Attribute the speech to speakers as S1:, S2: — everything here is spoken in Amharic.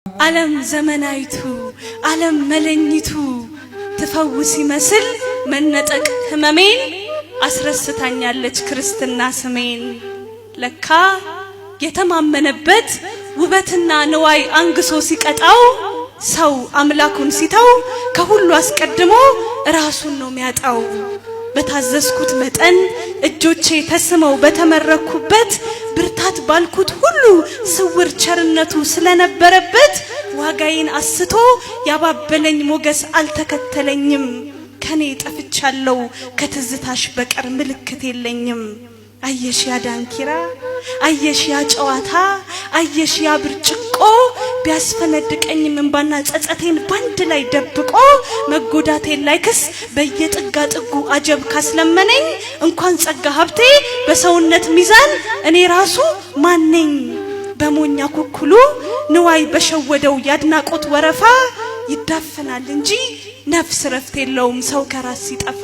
S1: ዓለም ዘመናይቱ ዓለም መለኝቱ ትፈውስ ይመስል መነጠቅ ህመሜን አስረስታኛለች ክርስትና ስሜን። ለካ የተማመነበት ውበትና ንዋይ አንግሶ ሲቀጣው ሰው አምላኩን ሲተው ከሁሉ አስቀድሞ ራሱን ነው የሚያጣው። በታዘዝኩት መጠን እጆቼ ተስመው በተመረኩበት ብርታት ባልኩት ሁሉ ስውር ቸርነቱ ስለነበረበት ዋጋዬን አስቶ ያባበለኝ ሞገስ አልተከተለኝም። ከኔ ጠፍቻለሁ ከትዝታሽ በቀር ምልክት የለኝም። አየሽ ያ ዳንኪራ አየሽ ያ ጨዋታ አየሽ ያ ብርጭቆ ቢያስፈነድቀኝም እንባና ጸጸቴን ባንድ ላይ ደብቆ መጎዳቴን ላይ ክስ በየጥጋ ጥጉ አጀብ ካስለመነኝ እንኳን ጸጋ ሀብቴ በሰውነት ሚዛን እኔ ራሱ ማነኝ? በሞኛ ኩኩሉ ንዋይ በሸወደው ያድናቆት ወረፋ ይዳፈናል እንጂ ነፍስ ረፍት የለውም ሰው ከራስ ሲጠፋ።